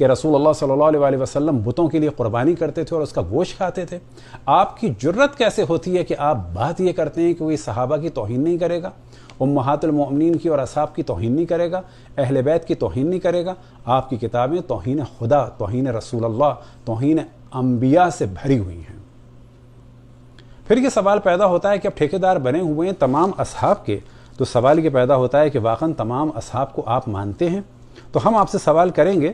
کہ رسول اللہ صلی اللہ علیہ وسلم بتوں کے لیے قربانی کرتے تھے اور اس کا گوشت کھاتے تھے؟ آپ کی جرت کیسے ہوتی ہے کہ آپ بات یہ کرتے ہیں کہ کوئی صحابہ کی توہین نہیں کرے گا، امہات المؤمنین کی اور اصحاب کی توہین نہیں کرے گا، اہل بیت کی توہین نہیں کرے گا؟ آپ کی کتابیں توہین خدا، توہین رسول اللہ، توہین انبیاء سے بھری ہوئی ہیں۔ پھر یہ سوال پیدا ہوتا ہے کہ اب ٹھیکیدار بنے ہوئے ہیں تمام اصحاب کے، تو سوال یہ پیدا ہوتا ہے کہ واقعاً تمام اصحاب کو آپ مانتے ہیں؟ تو ہم آپ سے سوال کریں گے،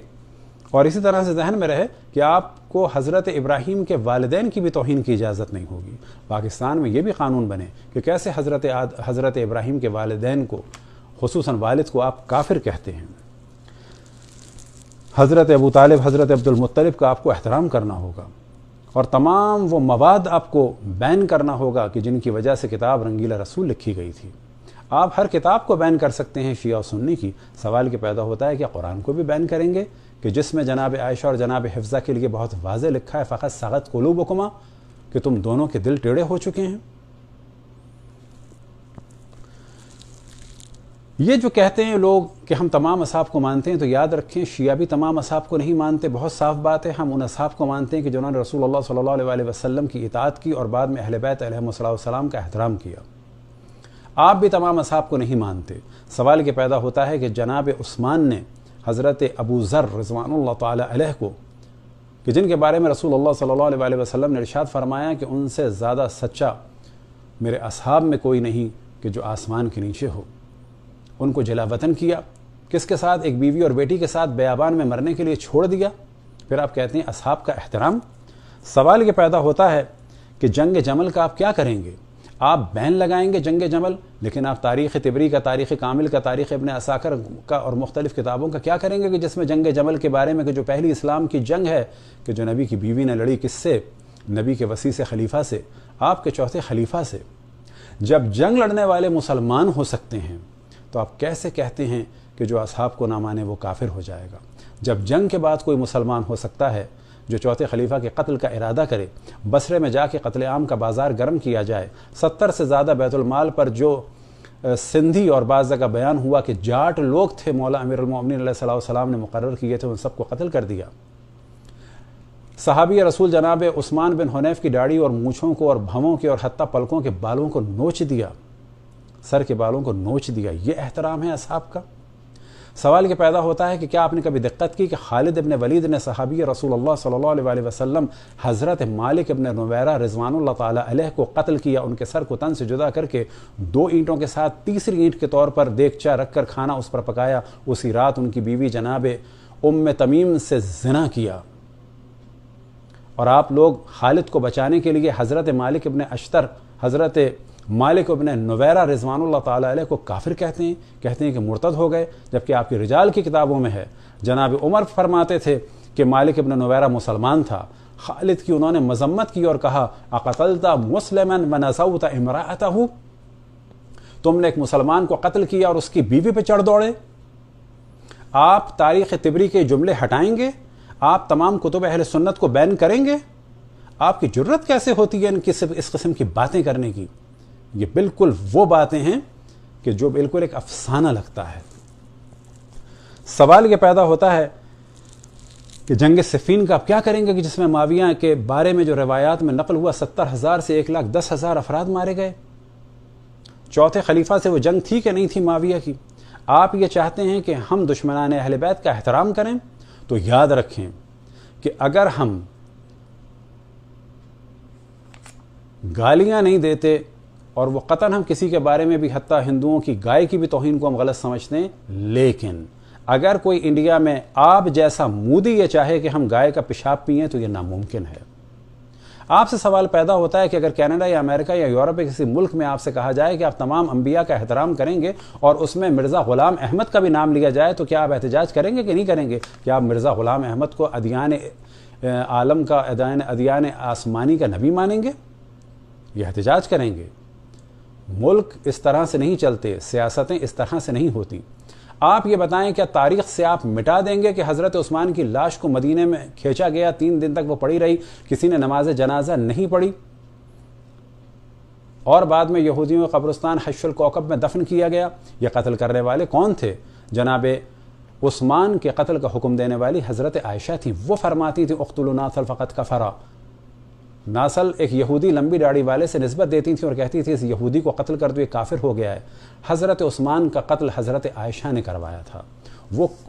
اور اسی طرح سے ذہن میں رہے کہ آپ کو حضرت ابراہیم کے والدین کی بھی توہین کی اجازت نہیں ہوگی۔ پاکستان میں یہ بھی قانون بنے کہ کیسے حضرت ابراہیم کے والدین کو، خصوصاً والد کو، آپ کافر کہتے ہیں۔ حضرت ابو طالب، حضرت عبد المطلب کا آپ کو احترام کرنا ہوگا، اور تمام وہ مواد آپ کو بین کرنا ہوگا کہ جن کی وجہ سے کتاب رنگیلا رسول لکھی گئی تھی۔ آپ ہر کتاب کو بین کر سکتے ہیں شیعہ و سنی کی، سوال یہ پیدا ہوتا ہے کہ قرآن کو بھی بین کریں گے کہ جس میں جناب عائشہ اور جناب حفظہ کے لیے بہت واضح لکھا ہے فقط سغت قلوبکما، کہ تم دونوں کے دل ٹیڑے ہو چکے ہیں۔ یہ جو کہتے ہیں لوگ کہ ہم تمام اصحاب کو مانتے ہیں، تو یاد رکھیں شیعہ بھی تمام اصحاب کو نہیں مانتے۔ بہت صاف بات ہے، ہم ان اصحاب کو مانتے ہیں کہ جنہوں نے رسول اللہ صلی اللہ علیہ وسلم کی اطاعت کی اور بعد میں اہل بیت علیہم السلام کا احترام کیا۔ آپ بھی تمام اصحاب کو نہیں مانتے۔ سوال یہ پیدا ہوتا ہے کہ جناب عثمان نے حضرت ابو ذر رضوان اللہ تعالی علیہ کو، کہ جن کے بارے میں رسول اللہ صلی اللہ علیہ وسلم نے ارشاد فرمایا کہ ان سے زیادہ سچا میرے اصحاب میں کوئی نہیں کہ جو آسمان کے نیچے ہو، ان کو جلا وطن کیا، کس کے ساتھ؟ ایک بیوی اور بیٹی کے ساتھ بیابان میں مرنے کے لیے چھوڑ دیا۔ پھر آپ کہتے ہیں اصحاب کا احترام۔ سوال یہ پیدا ہوتا ہے کہ جنگ جمل کا آپ کیا کریں گے؟ آپ بین لگائیں گے جنگ جمل، لیکن آپ تاریخ طبری کا، تاریخ کامل کا، تاریخ ابن عساکر کا اور مختلف کتابوں کا کیا کریں گے کہ جس میں جنگ جمل کے بارے میں کہ جو پہلی اسلام کی جنگ ہے کہ جو نبی کی بیوی نے لڑی، کس سے؟ نبی کے وصی سے، خلیفہ سے، آپ کے چوتھے خلیفہ سے۔ جب جنگ لڑنے والے مسلمان ہو سکتے ہیں تو آپ کیسے کہتے ہیں کہ جو اصحاب کو نہ مانے وہ کافر ہو جائے گا؟ جب جنگ کے بعد کوئی مسلمان ہو سکتا ہے جو چوتھے خلیفہ کے قتل کا ارادہ کرے، بصرے میں جا کے قتل عام کا بازار گرم کیا جائے، 70 سے زیادہ بیت المال پر جو سندھی اور بعض جگہ بیان ہوا کہ جاٹ لوگ تھے مولا امیر المومنین علیہ السلام نے مقرر کیے تھے، ان سب کو قتل کر دیا۔ صحابی رسول جناب عثمان بن حنیف کی داڑھی اور مونچھوں کو اور بھووں کے اور حتیٰ پلکوں کے بالوں کو نوچ دیا، سر کے بالوں کو نوچ دیا۔ یہ احترام ہے اصحاب کا؟ سوال یہ پیدا ہوتا ہے کہ کیا آپ نے کبھی دقت کی کہ خالد ابن ولید نے صحابی رسول اللہ صلی اللہ علیہ وسلم حضرت مالک ابن نویرہ رضوان اللہ تعالی علیہ کو قتل کیا، ان کے سر کو تن سے جدا کر کے 2 اینٹوں کے ساتھ تیسری اینٹ کے طور پر دیگچہ رکھ کر کھانا اس پر پکایا، اسی رات ان کی بیوی جناب ام تمیم سے زنا کیا، اور آپ لوگ خالد کو بچانے کے لیے حضرت مالک ابن اشتر، حضرت مالک ابن نویرہ رضوان اللہ تعالی علیہ کو کافر کہتے ہیں کہ مرتد ہو گئے، جبکہ آپ کی رجال کی کتابوں میں ہے جناب عمر فرماتے تھے کہ مالک ابن نویرہ مسلمان تھا۔ خالد کی انہوں نے مذمت کی اور کہا اقتلت مسلما ونسوت امرأتہ، تم نے ایک مسلمان کو قتل کیا اور اس کی بیوی پہ چڑھ دوڑے۔ آپ تاریخ طبری کے جملے ہٹائیں گے؟ آپ تمام کتب اہل سنت کو بین کریں گے؟ آپ کی جرت کیسے ہوتی ہے اس قسم کی باتیں کرنے کی؟ یہ بالکل وہ باتیں ہیں کہ جو بالکل ایک افسانہ لگتا ہے۔ سوال یہ پیدا ہوتا ہے کہ جنگ صفین کا آپ کیا کریں گے کہ جس میں معاویہ کے بارے میں جو روایات میں نقل ہوا 70,000 سے 1,10,000 افراد مارے گئے۔ چوتھے خلیفہ سے وہ جنگ تھی کہ نہیں تھی معاویہ کی؟ آپ یہ چاہتے ہیں کہ ہم دشمنان اہل بیت کا احترام کریں؟ تو یاد رکھیں کہ اگر ہم گالیاں نہیں دیتے، اور وہ قطعاً ہم کسی کے بارے میں بھی حتیٰ ہندوؤں کی گائے کی بھی توہین کو ہم غلط سمجھتے ہیں، لیکن اگر کوئی انڈیا میں آپ جیسا مودی یہ چاہے کہ ہم گائے کا پیشاب پئیں تو یہ ناممکن ہے۔ آپ سے سوال پیدا ہوتا ہے کہ اگر کینیڈا یا امریکہ یا یورپ کے کسی ملک میں آپ سے کہا جائے کہ آپ تمام انبیاء کا احترام کریں گے اور اس میں مرزا غلام احمد کا بھی نام لیا جائے تو کیا آپ احتجاج کریں گے کہ نہیں کریں گے؟ کیا آپ مرزا غلام احمد کو ادیان عالم کا، ادیان آسمانی کا نبی مانیں گے؟ یہ احتجاج کریں گے؟ ملک اس طرح سے نہیں چلتے، سیاستیں اس طرح سے نہیں ہوتی۔ آپ یہ بتائیں کیا تاریخ سے آپ مٹا دیں گے کہ حضرت عثمان کی لاش کو مدینے میں کھینچا گیا، 3 دن تک وہ پڑی رہی، کسی نے نماز جنازہ نہیں پڑھی، اور بعد میں یہودیوں کے قبرستان حش الکوکب میں دفن کیا گیا؟ یہ قتل کرنے والے کون تھے؟ جناب عثمان کے قتل کا حکم دینے والی حضرت عائشہ تھیں. وہ فرماتی تھیں اقتلوا ناصل فقد کفر. ناصل ایک یہودی لمبی داڑھی والے سے نسبت دیتی تھیں اور کہتی تھی اس یہودی کو قتل کر دو، یہ کافر ہو گیا ہے. حضرت عثمان کا قتل حضرت عائشہ نے کروایا تھا،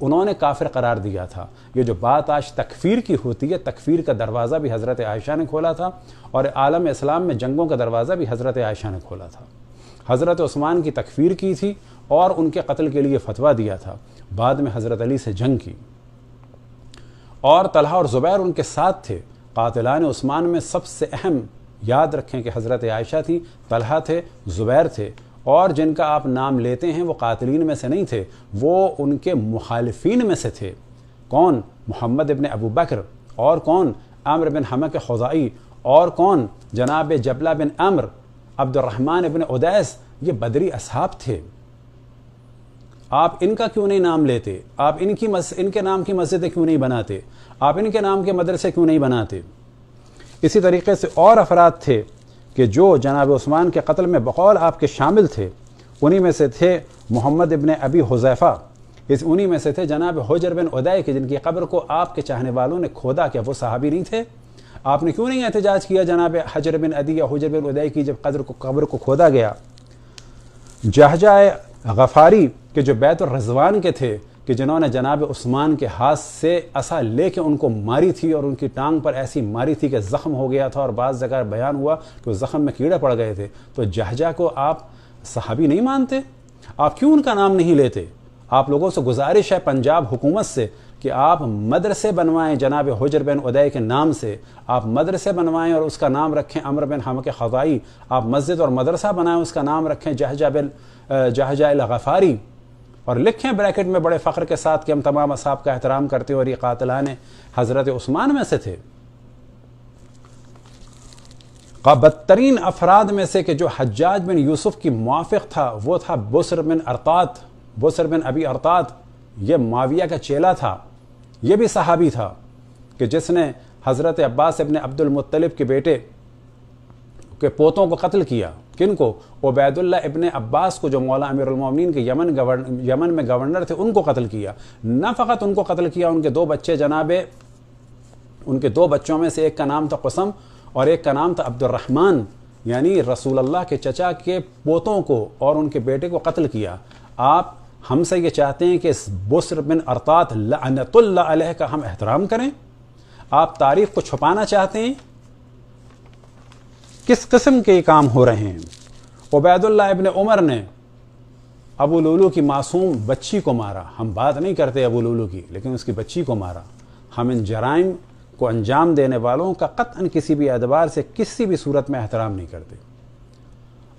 انہوں نے کافر قرار دیا تھا. یہ جو بات آج تکفیر کی ہوتی ہے، تکفیر کا دروازہ بھی حضرت عائشہ نے کھولا تھا، اور عالم اسلام میں جنگوں کا دروازہ بھی حضرت عائشہ نے کھولا تھا. حضرت عثمان کی تکفیر کی تھی اور ان کے قتل کے لیے فتویٰ دیا تھا. بعد میں حضرت علی سے جنگ کی، اور طلحہ اور زبیر ان کے ساتھ تھے. قاتلان عثمان میں سب سے اہم یاد رکھیں کہ حضرت عائشہ تھی، طلحہ تھے، زبیر تھے، اور جن کا آپ نام لیتے ہیں وہ قاتلین میں سے نہیں تھے، وہ ان کے مخالفین میں سے تھے. کون؟ محمد ابن ابو بکر، اور کون؟ عامر بن حمق خزائی، اور کون؟ جناب جبلہ بن عمر، عبد الرحمن ابن عدیس. یہ بدری اصحاب تھے. آپ ان کا کیوں نہیں نام لیتے؟ آپ ان کے نام کی مسجدیں کیوں نہیں بناتے؟ آپ ان کے نام کے مدرسے کیوں نہیں بناتے؟ اسی طریقے سے اور افراد تھے کہ جو جناب عثمان کے قتل میں بقول آپ کے شامل تھے. انہی میں سے تھے محمد ابن ابی حذیفہ، انہی میں سے تھے جناب حجر بن عدی کے جن کی قبر کو آپ کے چاہنے والوں نے کھودا. کیا وہ صحابی نہیں تھے؟ آپ نے کیوں نہیں احتجاج کیا جناب حجر بن عدی یا حجر بن عدی کی جب قبر کو کھودا گیا؟ جہجہ غفاری کہ جو بیت الرضوان کے تھے، کہ جنہوں نے جناب عثمان کے ہاتھ سے عصا لے کے ان کو ماری تھی اور ان کی ٹانگ پر ایسی ماری تھی کہ زخم ہو گیا تھا، اور بعض جگہ بیان ہوا کہ اس زخم میں کیڑے پڑ گئے تھے. تو جہجہ کو آپ صحابی نہیں مانتے؟ آپ کیوں ان کا نام نہیں لیتے؟ آپ لوگوں سے گزارش ہے پنجاب حکومت سے کہ آپ مدرسے بنوائیں جناب حجر بن عدی کے نام سے. آپ مدرسے بنوائیں اور اس کا نام رکھیں عمر بن حمق خزائی. آپ مسجد اور مدرسہ بنائیں، اس کا نام رکھیں جہجہ الغفاری، اور لکھیں بریکٹ میں بڑے فخر کے ساتھ کہ ہم تمام اصحاب کا احترام کرتے ہیں اور یہ قاتلان حضرت عثمان میں سے تھے. بدترین افراد میں سے کہ جو حجاج بن یوسف کی موافق تھا وہ تھا بسر بن ابی ارطات. یہ معاویہ کا چیلا تھا، یہ بھی صحابی تھا کہ جس نے حضرت عباس ابن عبد المطلب کے بیٹے کے پوتوں کو قتل کیا. کن کو؟ عبید اللہ ابن عباس کو، جو مولا امیر المومنین کے یمن میں گورنر تھے، ان کو قتل کیا. نہ فقط ان کو قتل کیا، ان کے دو بچے ان کے دو بچوں میں سے ایک کا نام تھا قسم اور ایک کا نام تھا عبد الرحمن، یعنی رسول اللہ کے چچا کے پوتوں کو اور ان کے بیٹے کو قتل کیا. آپ ہم سے یہ چاہتے ہیں کہ اس بسر بن ارطات لعنت اللہ علیہ کا ہم احترام کریں؟ آپ تاریخ کو چھپانا چاہتے ہیں؟ کس قسم کے کام ہو رہے ہیں؟ عبید اللہ ابن عمر نے ابو لولو کی معصوم بچی کو مارا. ہم بات نہیں کرتے ابو لولو کی، لیکن اس کی بچی کو مارا. ہم ان جرائم کو انجام دینے والوں کا قطعاً کسی بھی اعتبار سے کسی بھی صورت میں احترام نہیں کرتے.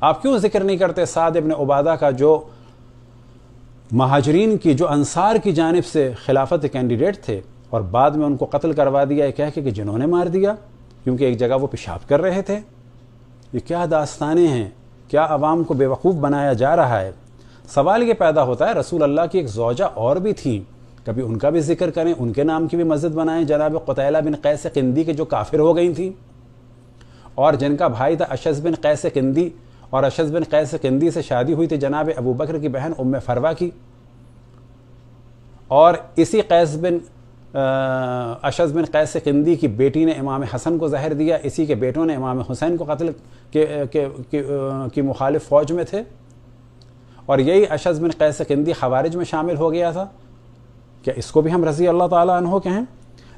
آپ کیوں ذکر نہیں کرتے سعد ابن عبادہ کا، جو مہاجرین کی، جو انصار کی جانب سے خلافت کینڈیڈیٹ تھے اور بعد میں ان کو قتل کروا دیا یہ کہہ کے کہ جنہوں نے مار دیا کیونکہ ایک جگہ وہ پیشاب کر رہے تھے؟ یہ کیا داستانیں ہیں؟ کیا عوام کو بیوقوف بنایا جا رہا ہے؟ سوال یہ پیدا ہوتا ہے رسول اللہ کی ایک زوجہ اور بھی تھی، کبھی ان کا بھی ذکر کریں، ان کے نام کی بھی مسجد بنائیں. جناب قتیلہ بن قیس قندی کے جو کافر ہو گئی تھیں اور جن کا بھائی تھا اشعث بن قیس قندی، اور اشعث بن قیس قندی سے شادی ہوئی تھی جناب ابو بکر کی بہن ام فروہ کی، اور اسی اشعث بن قیس قندی کی بیٹی نے امام حسن کو زہر دیا. اسی کے بیٹوں نے امام حسین کو قتل کی مخالف فوج میں تھے، اور یہی اشعث بن قیس قندی خوارج میں شامل ہو گیا تھا. کیا اس کو بھی ہم رضی اللہ تعالیٰ عنہ کہیں؟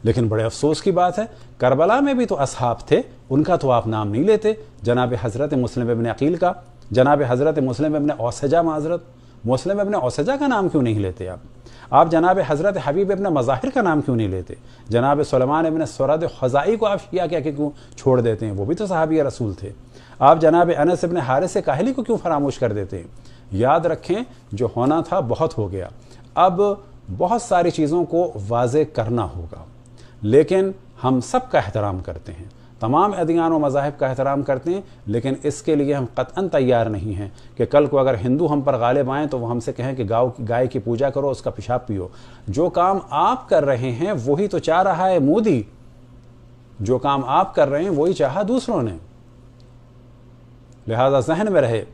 لیکن بڑے افسوس کی بات ہے کربلا میں بھی تو اصحاب تھے، ان کا تو آپ نام نہیں لیتے. جناب حضرت مسلم ابن عقیل کا، جناب حضرت مسلم ابن اوسجہ، معذرت مسلم ابن اوسجہ کا نام کیوں نہیں لیتے آپ جناب حضرت حبیب ابن مظاہر کا نام کیوں نہیں لیتے؟ جناب سلیمان ابن سرد خزائی کو آپ شیعہ کیا کہ کیوں چھوڑ دیتے ہیں؟ وہ بھی تو صحابی رسول تھے. آپ جناب انس ابن حارث کاہلی کو کیوں فراموش کر دیتے ہیں؟ یاد رکھیں جو ہونا تھا بہت ہو گیا. اب بہت ساری چیزوں کو واضح کرنا ہوگا، لیکن ہم سب کا احترام کرتے ہیں، تمام ادیان و مذاہب کا احترام کرتے ہیں، لیکن اس کے لیے ہم قطعاً تیار نہیں ہیں کہ کل کو اگر ہندو ہم پر غالب آئیں تو وہ ہم سے کہیں کہ گائے کی پوجا کرو، اس کا پیشاب پیو. جو کام آپ کر رہے ہیں وہی تو چاہ رہا ہے مودی، جو کام آپ کر رہے ہیں وہی چاہا دوسروں نے. لہذا ذہن میں رہے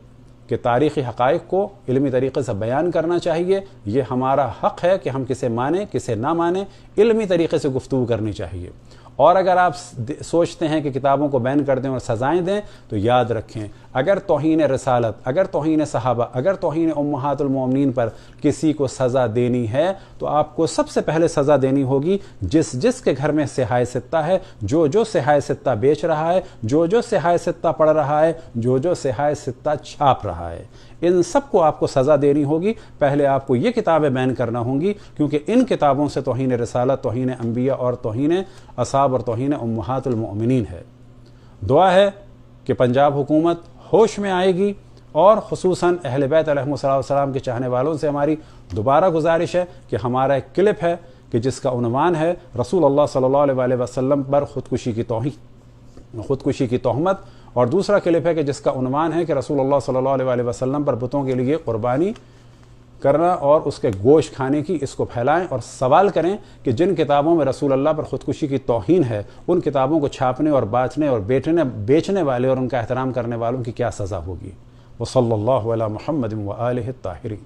کہ تاریخی حقائق کو علمی طریقے سے بیان کرنا چاہیے، یہ ہمارا حق ہے کہ ہم کسے مانیں کسے نہ مانیں، علمی طریقے سے گفتگو کرنی چاہیے۔ اور اگر آپ سوچتے ہیں کہ کتابوں کو بین کر دیں اور سزائیں دیں تو یاد رکھیں، اگر توہین رسالت، اگر توہین صحابہ، اگر توہین امہات المومنین پر کسی کو سزا دینی ہے تو آپ کو سب سے پہلے سزا دینی ہوگی جس کے گھر میں صحائے ستہ ہے، جو صحائے ستہ بیچ رہا ہے، جو صحائے ستہ پڑھ رہا ہے، جو صحائے ستہ چھاپ رہا ہے، ان سب کو آپ کو سزا دینی ہوگی۔ پہلے آپ کو یہ کتابیں بین کرنا ہوں گی، کیونکہ ان کتابوں سے توہین رسالت، توہین انبیاء اور توہین اصحاب اور توہین امہات المؤمنین ہے۔ دعا ہے کہ پنجاب حکومت ہوش میں آئے گی، اور خصوصاً اہل بیت علیہ السلام کے چاہنے والوں سے ہماری دوبارہ گزارش ہے کہ ہمارا ایک کلپ ہے کہ جس کا عنوان ہے رسول اللہ صلی اللہ علیہ وسلم پر خودکشی کی تہمت، اور دوسرا کلپ ہے کہ جس کا عنوان ہے کہ رسول اللہ صلی اللہ علیہ وسلم پر بتوں کے لیے قربانی کرنا اور اس کے گوشت کھانے کی، اس کو پھیلائیں اور سوال کریں کہ جن کتابوں میں رسول اللہ پر خودکشی کی توہین ہے ان کتابوں کو چھاپنے اور بانٹنے اور بیچنے والے اور ان کا احترام کرنے والوں کی کیا سزا ہوگی۔ وصلی اللہ علی محمد وآلہ الطاہرین۔